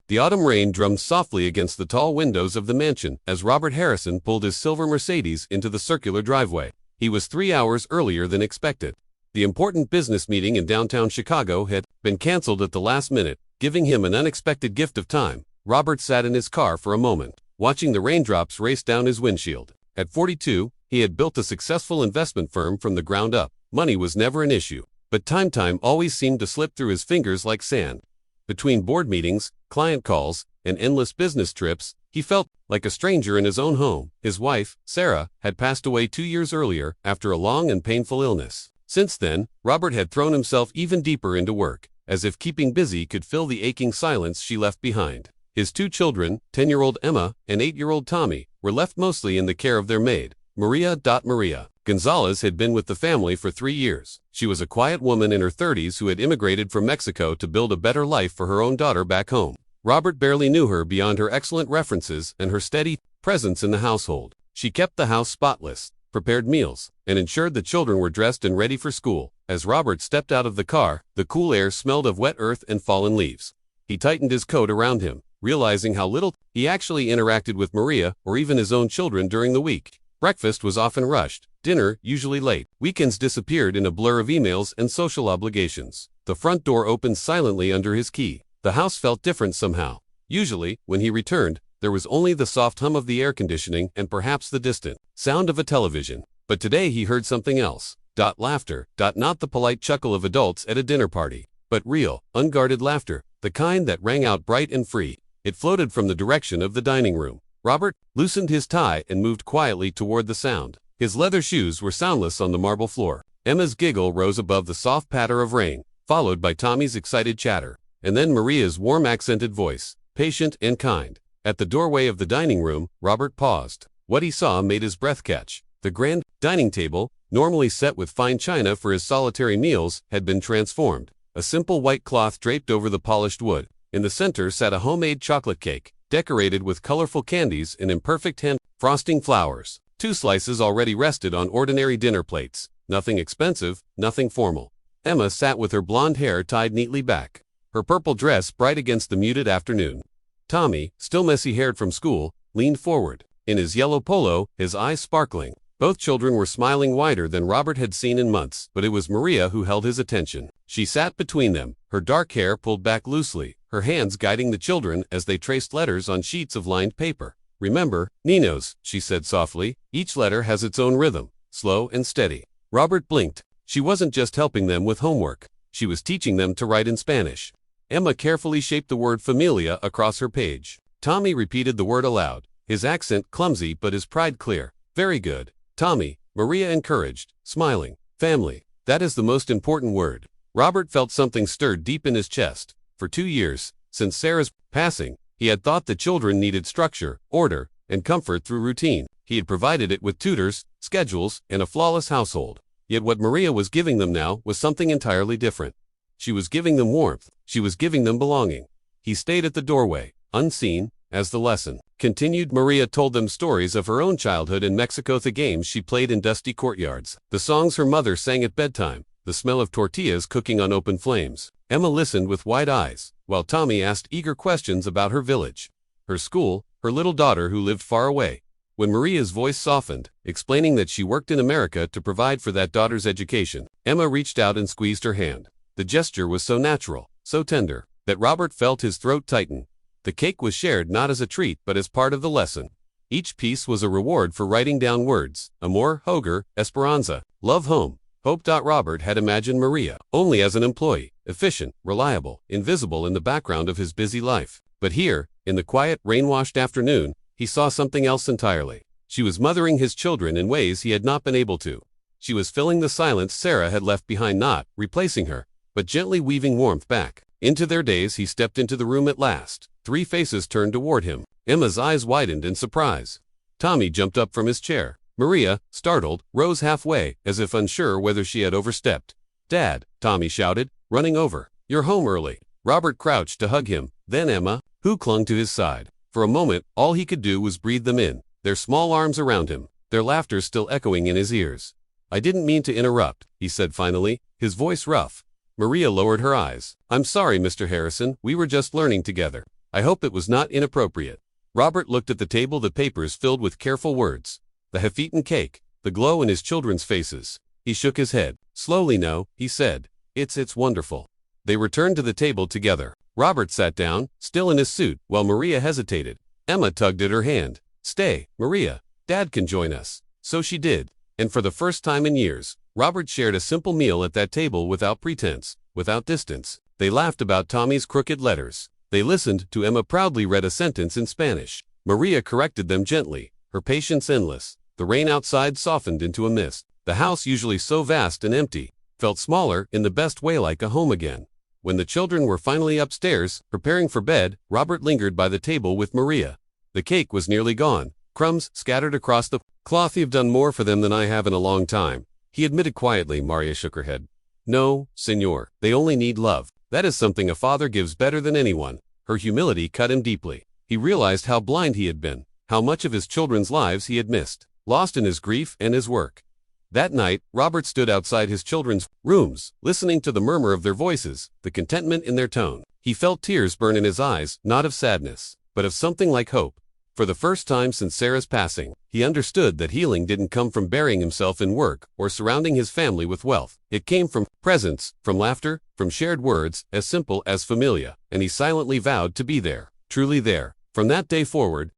The autumn rain drummed softly against the tall windows of the mansion as Robert Harrison pulled his silver Mercedes into the circular driveway. He was 3 hours earlier than expected. The important business meeting in downtown Chicago had been canceled at the last minute, giving him an unexpected gift of time. Robert sat in his car for a moment, watching the raindrops race down his windshield. At 42, he had built a successful investment firm from the ground up. Money was never an issue, but time always seemed to slip through his fingers like sand. Between board meetings, client calls, and endless business trips, he felt like a stranger in his own home. His wife, Sarah, had passed away 2 years earlier after a long and painful illness. Since then, Robert had thrown himself even deeper into work, as if keeping busy could fill the aching silence she left behind. His 2 children, 10-year-old Emma and 8-year-old Tommy, were left mostly in the care of their maid, Maria. Maria Gonzalez had been with the family for 3 years. She was a quiet woman in her 30s who had immigrated from Mexico to build a better life for her own daughter back home. Robert barely knew her beyond her excellent references and her steady presence in the household. She kept the house spotless, prepared meals, and ensured the children were dressed and ready for school. As Robert stepped out of the car, the cool air smelled of wet earth and fallen leaves. He tightened his coat around him, realizing how little he actually interacted with Maria or even his own children during the week. Breakfast was often rushed, dinner usually late. Weekends disappeared in a blur of emails and social obligations. The front door opened silently under his key. The house felt different somehow. Usually, when he returned, there was only the soft hum of the air conditioning and perhaps the distant sound of a television. But today he heard something else. Laughter. Not the polite chuckle of adults at a dinner party, but real, unguarded laughter, the kind that rang out bright and free. It floated from the direction of the dining room. Robert loosened his tie and moved quietly toward the sound. His leather shoes were soundless on the marble floor. Emma's giggle rose above the soft patter of rain, followed by Tommy's excited chatter, and then Maria's warm accented voice, patient and kind. At the doorway of the dining room, Robert paused. What he saw made his breath catch. The grand dining table, normally set with fine china for his solitary meals, had been transformed. A simple white cloth draped over the polished wood. In the center sat a homemade chocolate cake, decorated with colorful candies and imperfect hand frosting flowers. 2 slices already rested on ordinary dinner plates. Nothing expensive, nothing formal. Emma sat with her blonde hair tied neatly back, her purple dress bright against the muted afternoon. Tommy, still messy-haired from school, leaned forward, in his yellow polo, his eyes sparkling. Both children were smiling wider than Robert had seen in months, but it was Maria who held his attention. She sat between them, her dark hair pulled back loosely, her hands guiding the children as they traced letters on sheets of lined paper. Remember, Ninos, she said softly, each letter has its own rhythm, slow and steady. Robert blinked. She wasn't just helping them with homework. She was teaching them to write in Spanish. Emma carefully shaped the word familia across her page. Tommy repeated the word aloud, his accent clumsy but his pride clear. Very good, Tommy, Maria encouraged, smiling. Family, that is the most important word. Robert felt something stirred deep in his chest. For 2 years, since Sarah's passing, he had thought the children needed structure, order, and comfort through routine. He had provided it with tutors, schedules, and a flawless household. Yet what Maria was giving them now was something entirely different. She was giving them warmth. She was giving them belonging. He stayed at the doorway, unseen, as the lesson continued. Maria told them stories of her own childhood in Mexico, the games she played in dusty courtyards, the songs her mother sang at bedtime, the smell of tortillas cooking on open flames. Emma listened with wide eyes, while Tommy asked eager questions about her village, her school, her little daughter who lived far away. When Maria's voice softened, explaining that she worked in America to provide for that daughter's education, Emma reached out and squeezed her hand. The gesture was so natural, so tender, that Robert felt his throat tighten. The cake was shared not as a treat but as part of the lesson. Each piece was a reward for writing down words: amor, hogar, esperanza, love, home, hope. Robert had imagined Maria only as an employee, efficient, reliable, invisible in the background of his busy life. But here, in the quiet, rain-washed afternoon, he saw something else entirely. She was mothering his children in ways he had not been able to. She was filling the silence Sarah had left behind, not replacing her, but gently weaving warmth back into their days. He stepped into the room at last. 3 faces turned toward him. Emma's eyes widened in surprise. Tommy jumped up from his chair. Maria, startled, rose halfway, as if unsure whether she had overstepped. Dad, Tommy shouted, running over. You're home early. Robert crouched to hug him, then Emma, who clung to his side. For a moment, all he could do was breathe them in, their small arms around him, their laughter still echoing in his ears. I didn't mean to interrupt, he said finally, his voice rough. Maria lowered her eyes. I'm sorry, Mr. Harrison, we were just learning together. I hope it was not inappropriate. Robert looked at the table, the papers filled with careful words. The half-eaten cake, the glow in his children's faces. He shook his head. Slowly, no, he said. It's wonderful. They returned to the table together. Robert sat down, still in his suit, while Maria hesitated. Emma tugged at her hand. Stay, Maria. Dad can join us. So she did. And for the first time in years, Robert shared a simple meal at that table without pretense, without distance. They laughed about Tommy's crooked letters. They listened to Emma proudly read a sentence in Spanish. Maria corrected them gently, her patience endless. The rain outside softened into a mist. The house, usually so vast and empty, felt smaller in the best way, like a home again. When the children were finally upstairs, preparing for bed, Robert lingered by the table with Maria. The cake was nearly gone, crumbs scattered across the cloth. You've done more for them than I have in a long time, he admitted quietly. Maria shook her head. No, senor, they only need love. That is something a father gives better than anyone. Her humility cut him deeply. He realized how blind he had been, how much of his children's lives he had missed, lost in his grief and his work. That night, Robert stood outside his children's rooms, listening to the murmur of their voices, the contentment in their tone. He felt tears burn in his eyes, not of sadness, but of something like hope. For the first time since Sarah's passing, he understood that healing didn't come from burying himself in work or surrounding his family with wealth. It came from presence, from laughter, from shared words, as simple as familia, and he silently vowed to be there, truly there. From that day forward,